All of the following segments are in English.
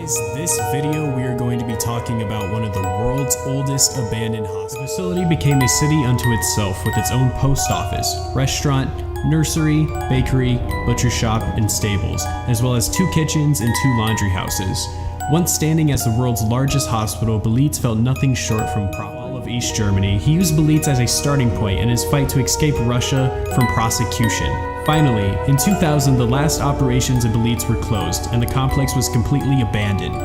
guys, this video we are going to be talking about one of the world's oldest abandoned hospitals. The facility became a city unto itself with its own post office, restaurant, nursery, bakery, butcher shop, and stables, as well as 2 kitchens and 2 laundry houses. Once standing as the world's largest hospital, Beelitz felt nothing short from all of East Germany. He used Beelitz as a starting point in his fight to escape Russia from prosecution. Finally, in 2000, the last operations in Beelitz were closed, and the complex was completely abandoned.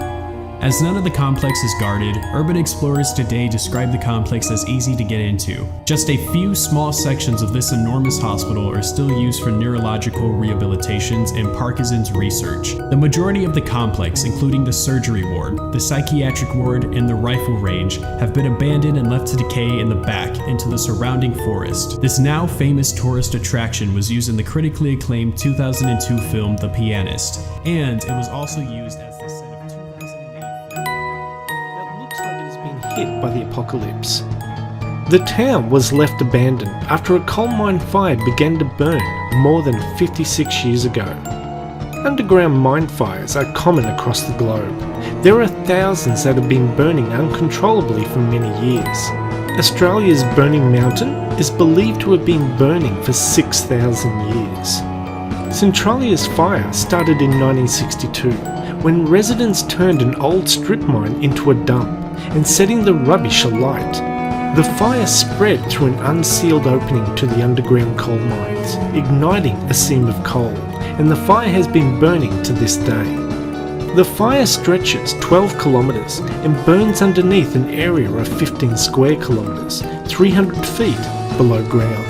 As none of the complex is guarded, urban explorers today describe the complex as easy to get into. Just a few small sections of this enormous hospital are still used for neurological rehabilitations and Parkinson's research. The majority of the complex, including the surgery ward, the psychiatric ward, and the rifle range, have been abandoned and left to decay in the back into the surrounding forest. This now famous tourist attraction was used in the critically acclaimed 2002 film The Pianist, and it was also used as the set of 2008 that looks like it has been hit by the apocalypse. The town was left abandoned after a coal mine fire began to burn more than 56 years ago. Underground mine fires are common across the globe. There are thousands that have been burning uncontrollably for many years. Australia's Burning Mountain is believed to have been burning for 6,000 years. Centralia's fire started in 1962, when residents turned an old strip mine into a dump and setting the rubbish alight. The fire spread through an unsealed opening to the underground coal mines, igniting a seam of coal, and the fire has been burning to this day. The fire stretches 12 kilometres and burns underneath an area of 15 square kilometres, 300 feet below ground.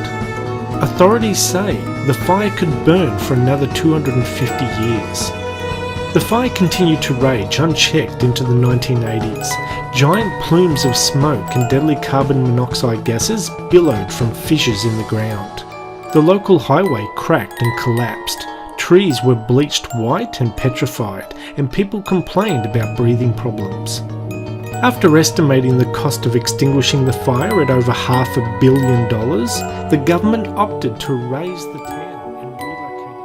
Authorities say the fire could burn for another 250 years. The fire continued to rage unchecked into the 1980s. Giant plumes of smoke and deadly carbon monoxide gases billowed from fissures in the ground. The local highway cracked and collapsed. Trees were bleached white and petrified, and people complained about breathing problems. After estimating the cost of extinguishing the fire at over $500 million, the government opted to raise the town and relocate it.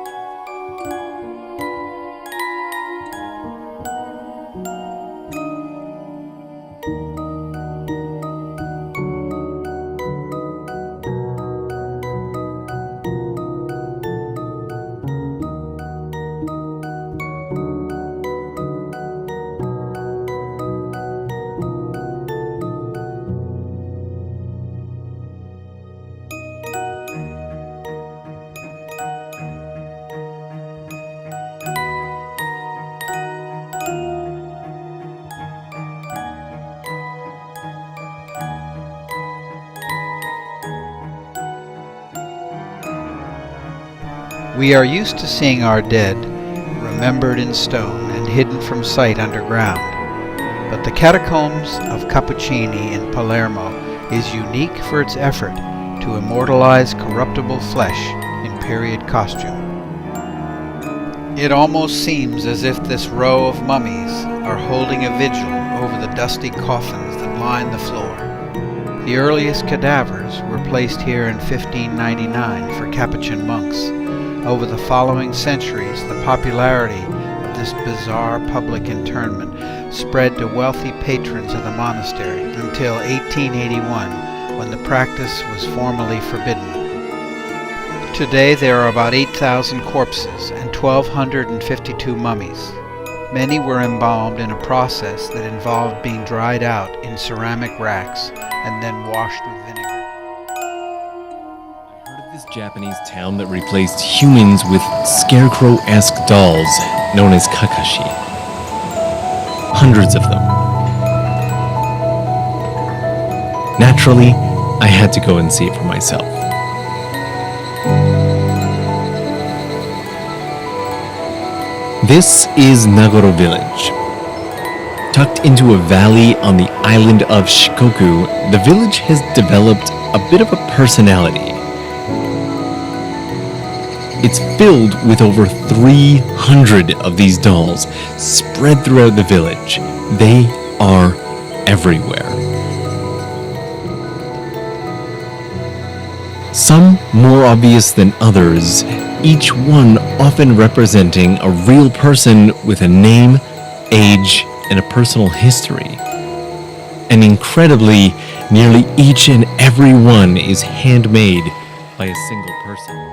We are used to seeing our dead, remembered in stone and hidden from sight underground. But the catacombs of Capuchin in Palermo is unique for its effort to immortalize corruptible flesh in period costume. It almost seems as if this row of mummies are holding a vigil over the dusty coffins that line the floor. The earliest cadavers were placed here in 1599 for Capuchin monks. Over the following centuries, the popularity of this bizarre public internment spread to wealthy patrons of the monastery until 1881, when the practice was formally forbidden. Today there are about 8,000 corpses and 1,252 mummies. Many were embalmed in a process that involved being dried out in ceramic racks and then washed with vinegar. This Japanese town that replaced humans with scarecrow-esque dolls known as kakashi. Hundreds of them. Naturally, I had to go and see it for myself. This is Nagoro village. Tucked into a valley on the island of Shikoku, the village has developed a bit of a personality. It's filled with over 300 of these dolls spread throughout the village. They are everywhere. Some more obvious than others, each one often representing a real person with a name age, and a personal history. And incredibly, nearly each and every one is handmade by a single person.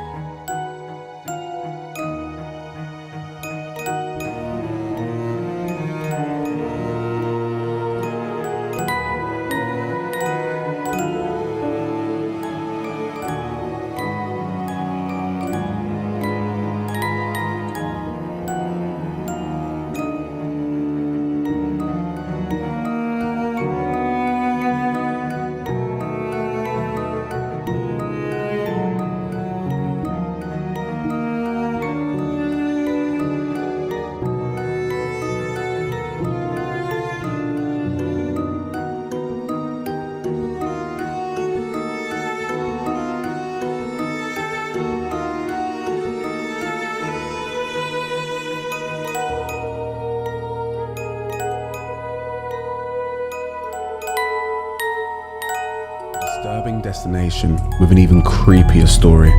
Disturbing destination with an even creepier story.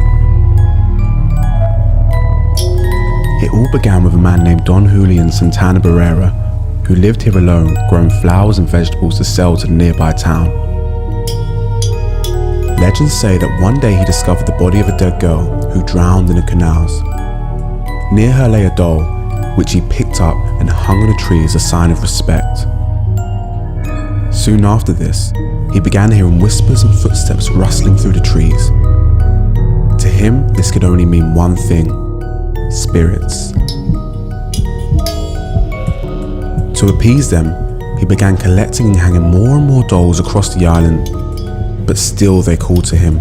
It all began with a man named Don Julian Santana Barrera, who lived here alone, growing flowers and vegetables to sell to the nearby town. Legends say that one day he discovered the body of a dead girl who drowned in the canals. Near her lay a doll, which he picked up and hung on a tree as a sign of respect. Soon after this, he began hearing whispers and footsteps rustling through the trees. To him, this could only mean one thing: spirits. To appease them, he began collecting and hanging more and more dolls across the island, but still they called to him.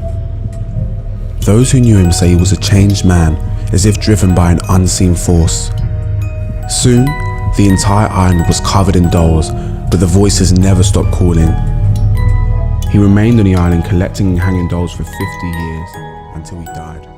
Those who knew him say he was a changed man, as if driven by an unseen force. Soon, the entire island was covered in dolls, but the voices never stopped calling. He remained on the island collecting and hanging dolls for 50 years until he died.